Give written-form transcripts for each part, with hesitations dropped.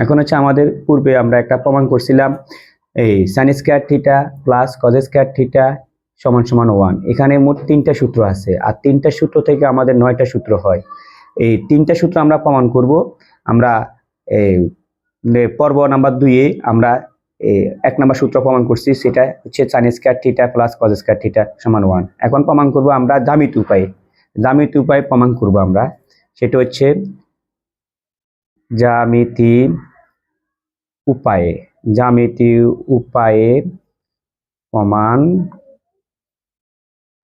এখন হচ্ছে আমাদের পূর্বে আমরা একটা প্রমাণ করছিলাম এই sin square theta plus cos square theta সমান সমান 1। এখানে মোট 3টা সূত্র আছে আর 3টা সূত্র থেকে আমাদের 9টা সূত্র হয়। এই 3টা সূত্র আমরা প্রমাণ করব। আমরা এই পর্ব নাম্বার 2 এ আমরা 1 নাম্বার সূত্র প্রমাণ করছি, সেটা হচ্ছে sin square theta plus cos square theta সমান 1। এখন প্রমাণ করব আমরা জ্যামিতি উপায়ে প্রমাণ করব আমরা। সেটা হচ্ছে জ্যামিতি উপায়ে প্রমাণ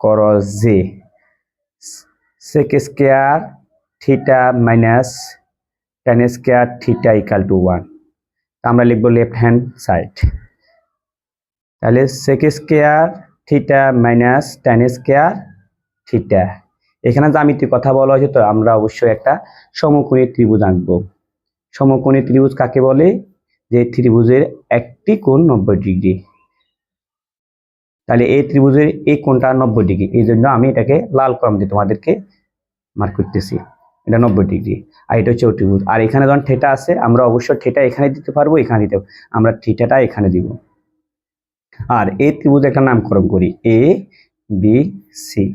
কর যে sec square theta minus tan square theta equal to 1। আমরা লিখব লেফট হ্যান্ড সাইড। তাহলে sec square theta minus tan square theta. এখানে জ্যামিতির কথা বলা হয়েছে, তো আমরা অবশ্যই একটা সমকোণী ত্রিভুজ আঁকবো। সমকোণী ত্রিভুজ কাকে বলে? যে ত্রিভুজের একটি কোণ 90 ডিগ্রি। তাহলে এই ত্রিভুজের এই কোণটা 90 ডিগ্রি, এই জন্য আমি এটাকে লাল কলম দিয়ে তোমাদেরকে মার্ক করতেছি। এটা 90 ডিগ্রি আর এটা হচ্ছে ত্রিভুজ। আর এখানে যখন থিটা আছে, আমরা অবশ্যই থিটা এখানে দিতে পারবো, এখানে দিতে পারবো। আমরা থিটাটা এখানে দিব। আর এই ত্রিভুজ একটা নামকরণ করি এ বি সি।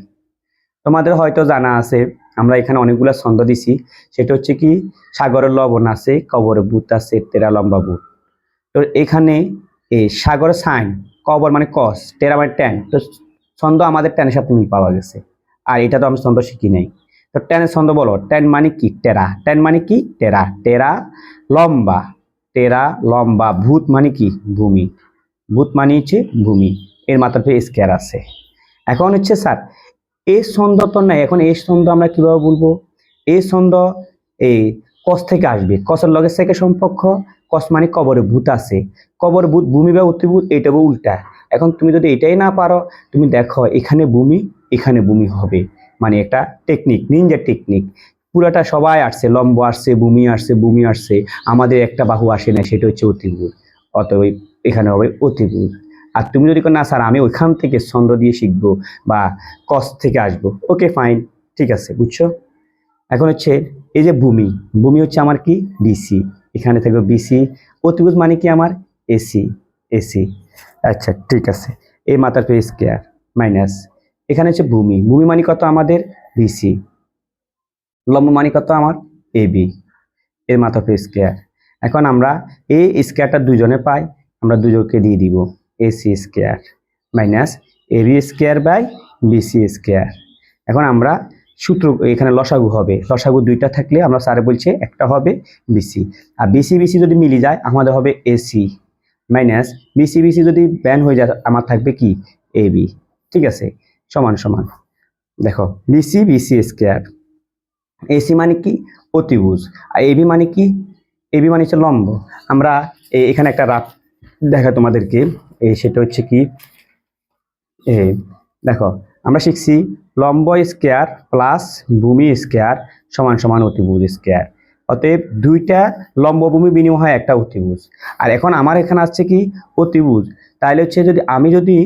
তোমাদের হয়তো জানা আছে আমরা এখানে অনেকগুলো ছন্দ দিছি। সেটা হচ্ছে কি, সাগরের লবণ আছে, কবরে ভূত আছে, তেরা লম্বা ভূত। তো এখানে এই সাগরের সাইন, কবর মানে কস, টেরা মানে ট্যান। তো ছন্দ আমাদের ট্যানের সাথে মিল পাওয়া গেছে। আর এটা তো আমি ছন্দ শিখি নাই। তো ট্যানের ছন্দ বলো। ট্যান মানে কি? টেরা। ট্যান মানে কি? টেরা। টেরা লম্বা। ভূত মানে কি? ভূমি। ভূত মানে হচ্ছে ভূমি। এর মাথাতে স্কয়ার আছে। এখন হচ্ছে স্যার এই ছন্দ তো নাই, এখন এই ছন্দ আমরা কিভাবে বলবো? এই ছন্দ এই কস থেকে আসবে। কসের লগে সেকের সম্পর্ক। কস মানে কবরে ভূত আছে, কবর ভূত ভূমি বা অতিভূত, এটা উল্টা। এখন তুমি যদি এটাই না পারো, তুমি দেখো এখানে ভূমি হবে। মানে একটা টেকনিক, নিনজা টেকনিক। পুরাটা সবাই আসছে, লম্ব আসছে, ভূমি আসছে, আমাদের একটা বাহু আসে না, সেটা হচ্ছে অতিভূত। অতএব এখানে হবে অতিভূত। আর তুমি যদি না স্যার আমি ওইখান থেকে ছন্দ দিয়ে শিখবো বা কস থেকে আসবো, ওকে ফাইন, ঠিক আছে, বুঝছো। এখন হচ্ছে এই যে ভূমি হচ্ছে আমার কি? বিসি। এখানে থাকবে বিসি। অতিভুজ মানে কি? আমার এসি। আচ্ছা ঠিক আছে। এই মাথার পে স্কয়ার মাইনাস এখানে হচ্ছে ভূমি মানে কত? আমাদের বিসি। লম্ব মানে কত? আমার এবি। এর মাথা পে স্কয়ার। এখন আমরা এই স্কয়ারটা দুইজনে পাই, আমরা দুজনকে দিয়ে দিব। AC square minus AB square by BC square. এখন আমরা সূত্র এখানে লসাগু হবে। লসাগু দুইটা থাকলে আমরা স্যার বলছে একটা হবে বিসি। আর বিসি যদি মিলে যায় আমাদের হবে এসি মাইনাস বিসি যদি ব্যান হয়ে যায় আমার থাকবে কি? এবি। ঠিক আছে, সমান সমান। দেখো বিসি স্কয়ার। এসি মানে কি? অতিভুজ। আর এবি মানে কি? এবি মানে হচ্ছে লম্ব। আমরা এখানে একটা রাফ দেখা তোমাদেরকে, সেটা হচ্ছে কি, দেখো আমরা শিখছি লম্ব স্কয়ার প্লাস ভূমি স্কয়ার সমান সমান অতিভুজ স্কয়ার। অতএব দুইটা লম্ব ভূমি বিনিময় হয় একটা অতিভুজ। আর এখন আমার এখানে আসছে কি? অতিভুজ। তাহলে হচ্ছে আমি যদি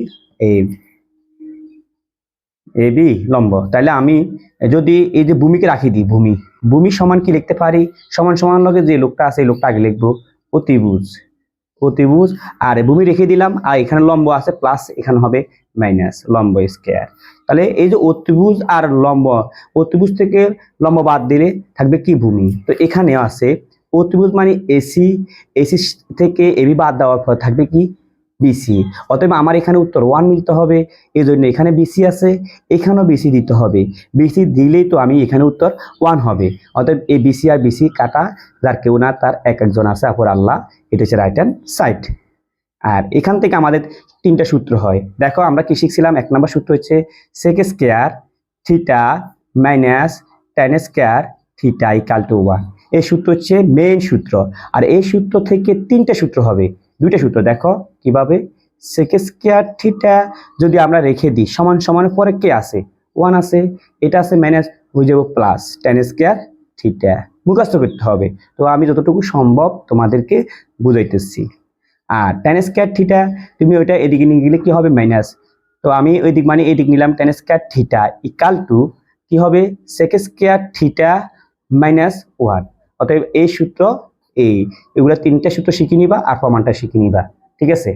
এবি লম্ব, তাহলে আমি যদি এই যে ভূমিকে রাখি দিই, ভূমি সমান কি লিখতে পারি? সমান সমান লগে যে লোকটা আছে এই লোকটা আগে লিখবো অতিভুজ। আর ভূমি রেখে দিলাম, আর এখানে লম্ব আছে প্লাস, এখানে হবে মাইনাস লম্ব স্কয়ার। তাহলে এই যে অতিভুজ আর লম্ব, অতিভুজ থেকে লম্ব বাদ দিলে থাকবে কি? ভূমি। তো এখানে আছে অতিভুজ মানে এসি থেকে এবি বাদ দেওয়ার পর থাকবে কি? বিসি। অতএব আমার এখানে উত্তর 1 মিলতে হবে। এই জন্য এখানে বিসি আছে, এখানেও বিসি দিতে হবে। বিসি দিলেই তো আমি এখানে উত্তর 1 হবে। অতএব এই বিসি আর বিসি কাটা, যার কেউ না তার এক একজন আছে, অপর আল্লাহ। এটা হচ্ছে রাইট হ্যান্ড সাইড। আর এখান থেকে আমাদের 3টা সূত্র হয়। দেখো আমরা কি শিখছিলাম? 1 নম্বর সূত্র হচ্ছে sec square theta minus tan square theta equal to 1। এই সূত্র হচ্ছে মেইন সূত্র। আর এই সূত্র থেকে 3টা সূত্র হবে। 2টা সূত্র দেখো কিভাবে। sec স্কয়ার থিটা যদি আমরা রেখে দিই সমান সমানের পরে কে আছে? 1 আছে। এটা আছে মাইনাস, হয়ে যাবে প্লাস tan স্কয়ার থিটা। মুখস্থ করতে হবে। তো আমি যতটুকু সম্ভব তোমাদেরকে বুঝাইতেছি। আর tan স্কয়ার থিটা তুমি ওইটা এদিকে নিয়ে গেলে কি হবে? মাইনাস। তো আমি ওই দিক মানে এদিক নিলাম, tan square theta equal to কি হবে? sec square theta minus 1। অতএব এই সূত্র এ, এগুলা তিনটা সূত্র শিখে নিবা আর প্রমাণটা শিখে নিবা, ঠিক আছে।